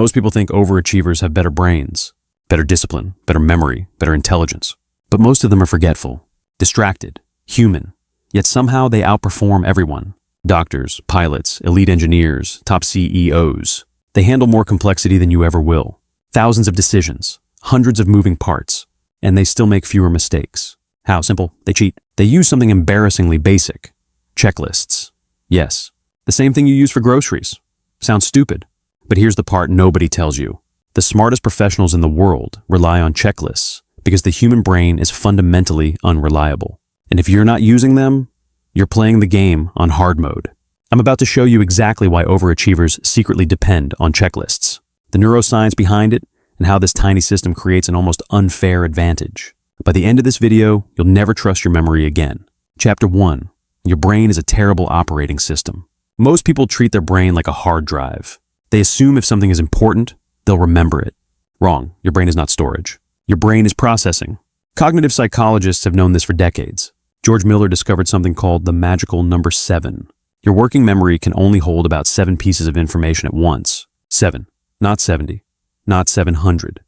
Most people think overachievers have better brains, better discipline, better memory, better intelligence. But most of them are forgetful, distracted, human, yet somehow they outperform everyone. Doctors, pilots, elite engineers, top CEOs. They handle more complexity than you ever will. Thousands of decisions, hundreds of moving parts, and they still make fewer mistakes. How? Simple. They cheat. They use something embarrassingly basic. Checklists. Yes, the same thing you use for groceries. Sounds stupid, but here's the part nobody tells you. The smartest professionals in the world rely on checklists because the human brain is fundamentally unreliable. And if you're not using them, you're playing the game on hard mode. I'm about to show you exactly why overachievers secretly depend on checklists, the neuroscience behind it, and how this tiny system creates an almost unfair advantage. By the end of this video, you'll never trust your memory again. Chapter 1. Your brain is a terrible operating system. Most people treat their brain like a hard drive. They assume if something is important, they'll remember it. Wrong. Your brain is not storage. Your brain is processing. Cognitive psychologists have known this for decades. George Miller discovered something called the magical number 7. Your working memory can only hold about 7 pieces of information at once. 7. Not 70. Not 700.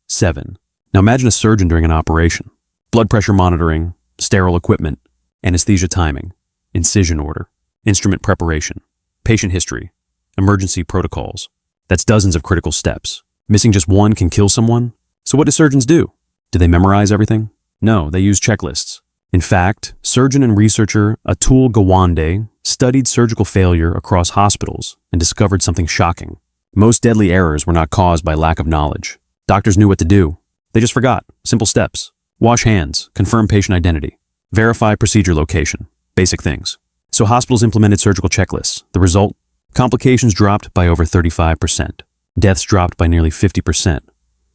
7. Now imagine a surgeon during an operation. Blood pressure monitoring, sterile equipment, anesthesia timing, incision order, instrument preparation, patient history, emergency protocols. That's dozens of critical steps. Missing just one can kill someone. So what do surgeons do? Do they memorize everything? No, they use checklists. In fact, surgeon and researcher Atul Gawande studied surgical failure across hospitals and discovered something shocking. Most deadly errors were not caused by lack of knowledge. Doctors knew what to do. They just forgot. Simple steps. Wash hands, confirm patient identity, verify procedure location, basic things. So hospitals implemented surgical checklists. The result? Complications dropped by over 35%. Deaths dropped by nearly 50%.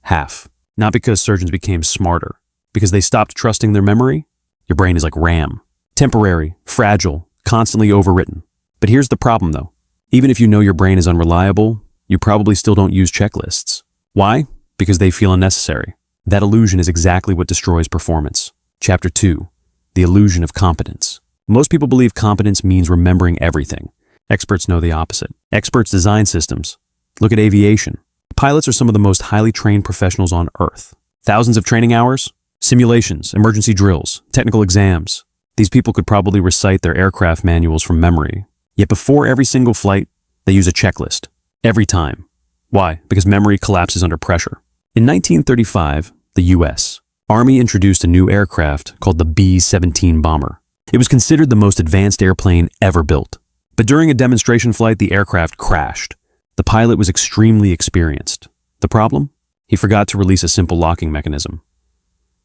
Half. Not because surgeons became smarter, because they stopped trusting their memory. Your brain is like RAM. Temporary, fragile, constantly overwritten. But here's the problem though. Even if you know your brain is unreliable, you probably still don't use checklists. Why? Because they feel unnecessary. That illusion is exactly what destroys performance. Chapter 2. The illusion of competence. Most people believe competence means remembering everything. Experts know the opposite. Experts design systems. Look at aviation. Pilots are some of the most highly trained professionals on Earth. Thousands of training hours, simulations, emergency drills, technical exams. These people could probably recite their aircraft manuals from memory. Yet before every single flight, they use a checklist. Every time. Why? Because memory collapses under pressure. In 1935, the U.S. Army introduced a new aircraft called the B-17 bomber. It was considered the most advanced airplane ever built. But during a demonstration flight, the aircraft crashed. The pilot was extremely experienced. The problem? He forgot to release a simple locking mechanism.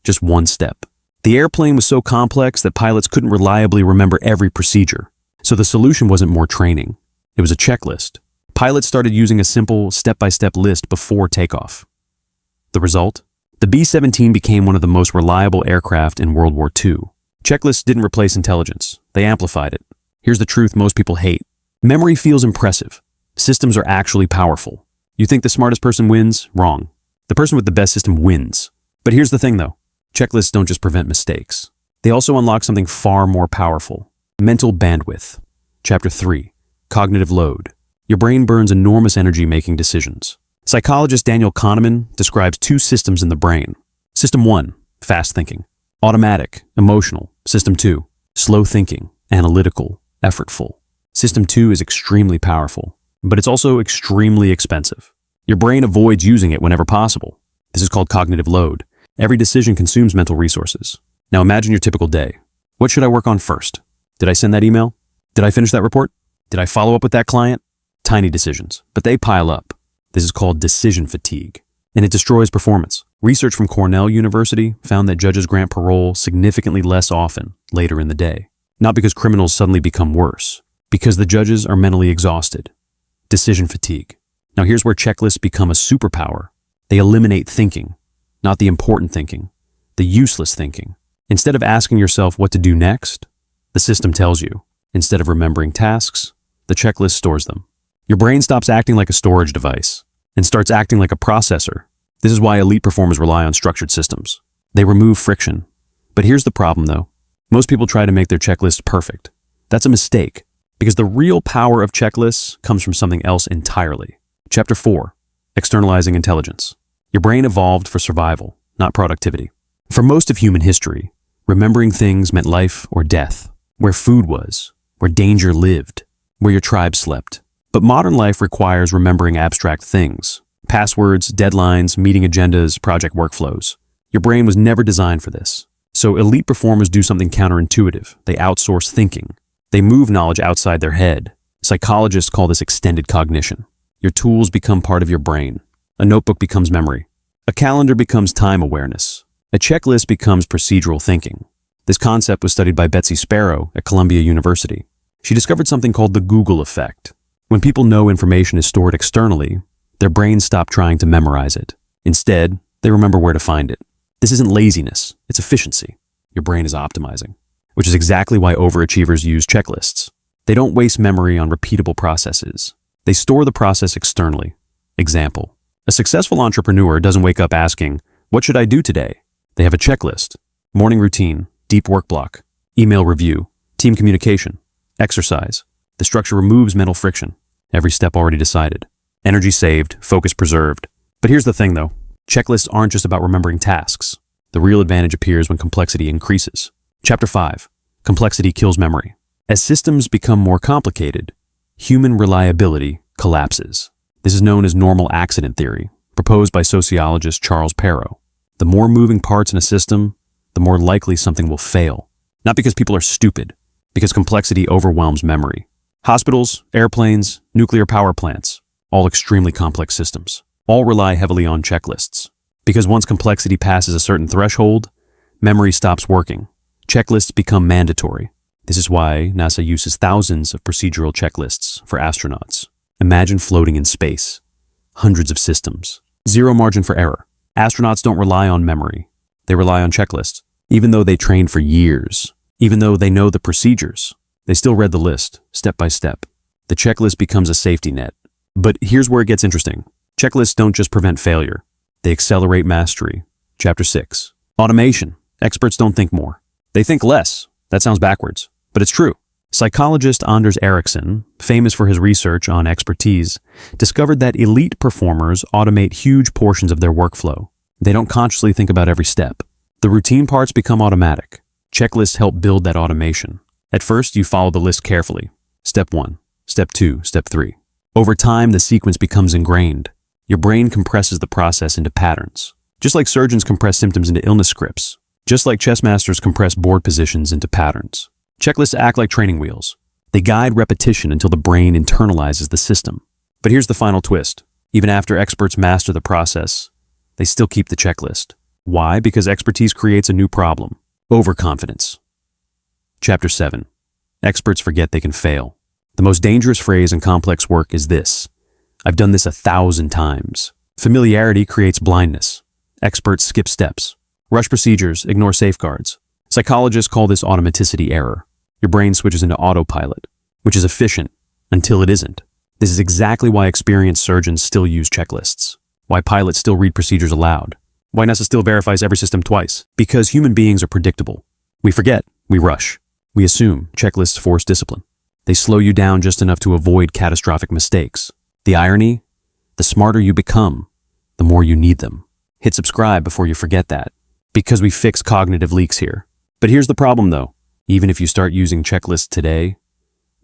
Just one step. The airplane was so complex that pilots couldn't reliably remember every procedure. So the solution wasn't more training. It was a checklist. Pilots started using a simple step-by-step list before takeoff. The result? The B-17 became one of the most reliable aircraft in World War II. Checklists didn't replace intelligence. They amplified it. Here's the truth most people hate. Memory feels impressive. Systems are actually powerful. You think the smartest person wins? Wrong. The person with the best system wins. But here's the thing though. Checklists don't just prevent mistakes. They also unlock something far more powerful. Mental bandwidth. Chapter 3. Cognitive load. Your brain burns enormous energy making decisions. Psychologist Daniel Kahneman describes 2 systems in the brain. System 1, fast thinking, automatic, emotional. System 2, slow thinking, analytical, effortful. System 2 is extremely powerful, but it's also extremely expensive. Your brain avoids using it whenever possible. This is called cognitive load. Every decision consumes mental resources. Now imagine your typical day. What should I work on first? Did I send that email? Did I finish that report? Did I follow up with that client? Tiny decisions, but they pile up. This is called decision fatigue, and it destroys performance. Research from Cornell University found that judges grant parole significantly less often later in the day. Not because criminals suddenly become worse, because the judges are mentally exhausted. Decision fatigue. Now here's where checklists become a superpower. They eliminate thinking, not the important thinking, the useless thinking. Instead of asking yourself what to do next, the system tells you. Instead of remembering tasks, the checklist stores them. Your brain stops acting like a storage device and starts acting like a processor. This is why elite performers rely on structured systems. They remove friction. But here's the problem though. Most people try to make their checklist perfect. That's a mistake, because the real power of checklists comes from something else entirely. Chapter 4. externalizing intelligence. Your brain evolved for survival, not productivity. For most of human history, remembering things meant life or death, where food was, where danger lived, where your tribe slept. But modern life requires remembering abstract things: passwords, deadlines, meeting agendas, project workflows. Your brain was never designed for this. So elite performers do something counterintuitive. They outsource thinking. They move knowledge outside their head. Psychologists call this extended cognition. Your tools become part of your brain. A notebook becomes memory. A calendar becomes time awareness. A checklist becomes procedural thinking. This concept was studied by Betsy Sparrow at Columbia University. She discovered something called the Google effect. When people know information is stored externally, their brains stop trying to memorize it. Instead, they remember where to find it. This isn't laziness, it's efficiency. Your brain is optimizing, which is exactly why overachievers use checklists. They don't waste memory on repeatable processes. They store the process externally. Example: a successful entrepreneur doesn't wake up asking, "What should I do today?" They have a checklist: morning routine, deep work block, email review, team communication, exercise. The structure removes mental friction. Every step already decided. Energy saved, focus preserved. But here's the thing though. Checklists aren't just about remembering tasks. The real advantage appears when complexity increases. Chapter 5. Complexity kills memory. As systems become more complicated, human reliability collapses. This is known as normal accident theory, proposed by sociologist Charles Perrow. The more moving parts in a system, the more likely something will fail. Not because people are stupid, because complexity overwhelms memory. Hospitals, airplanes, nuclear power plants, all extremely complex systems, all rely heavily on checklists. Because once complexity passes a certain threshold, memory stops working. Checklists become mandatory. This is why NASA uses thousands of procedural checklists for astronauts. Imagine floating in space. Hundreds of systems. Zero margin for error. Astronauts don't rely on memory. They rely on checklists. Even though they trained for years, even though they know the procedures, they still read the list, step by step. The checklist becomes a safety net. But here's where it gets interesting. Checklists don't just prevent failure. They accelerate mastery. Chapter 6. Automation. Experts don't think more. They think less. That sounds backwards, but it's true. Psychologist Anders Ericsson, famous for his research on expertise, discovered that elite performers automate huge portions of their workflow. They don't consciously think about every step. The routine parts become automatic. Checklists help build that automation. At first, you follow the list carefully. Step 1, Step 2, Step 3. Over time, the sequence becomes ingrained. Your brain compresses the process into patterns. Just like surgeons compress symptoms into illness scripts. Just like chess masters compress board positions into patterns. Checklists act like training wheels. They guide repetition until the brain internalizes the system. But here's the final twist. Even after experts master the process, they still keep the checklist. Why? Because expertise creates a new problem: overconfidence. Chapter 7. Experts forget they can fail. The most dangerous phrase in complex work is this: "I've done this 1,000 times." Familiarity creates blindness. Experts skip steps, rush procedures, ignore safeguards. Psychologists call this automaticity error. Your brain switches into autopilot, which is efficient until it isn't. This is exactly why experienced surgeons still use checklists, why pilots still read procedures aloud, why NASA still verifies every system twice. Because human beings are predictable. We forget, we rush, we assume. Checklists force discipline. They slow you down just enough to avoid catastrophic mistakes. The irony? The smarter you become, the more you need them. Hit subscribe before you forget that, because we fix cognitive leaks here. But here's the problem though. Even if you start using checklists today,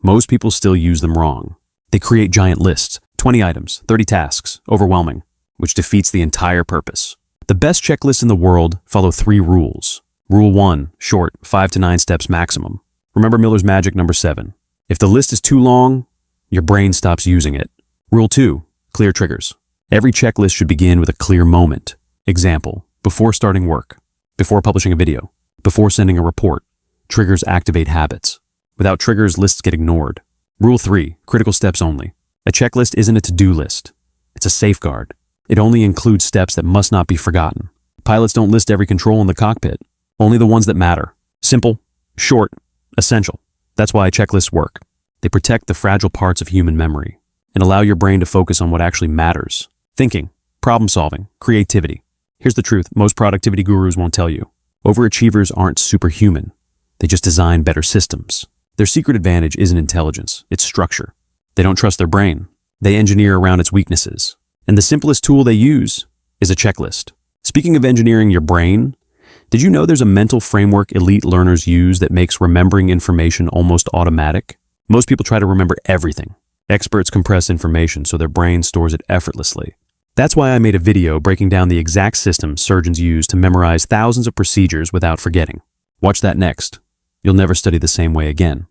most people still use them wrong. They create giant lists, 20 items, 30 tasks, overwhelming, which defeats the entire purpose. The best checklists in the world follow 3 rules. Rule 1, short, 5 to 9 steps maximum. Remember Miller's magic number 7. If the list is too long, your brain stops using it. Rule 2, clear triggers. Every checklist should begin with a clear moment. Example, before starting work, before publishing a video, before sending a report. Triggers activate habits. Without triggers, lists get ignored. Rule 3, critical steps only. A checklist isn't a to-do list. It's a safeguard. It only includes steps that must not be forgotten. Pilots don't list every control in the cockpit, only the ones that matter. Simple, short, essential. That's why checklists work. They protect the fragile parts of human memory and allow your brain to focus on what actually matters. Thinking, problem solving, creativity. Here's the truth most productivity gurus won't tell you. Overachievers aren't superhuman. They just design better systems. Their secret advantage isn't intelligence, it's structure. They don't trust their brain. They engineer around its weaknesses. And the simplest tool they use is a checklist. Speaking of engineering your brain, did you know there's a mental framework elite learners use that makes remembering information almost automatic? Most people try to remember everything. Experts compress information so their brain stores it effortlessly. That's why I made a video breaking down the exact system surgeons use to memorize thousands of procedures without forgetting. Watch that next. You'll never study the same way again.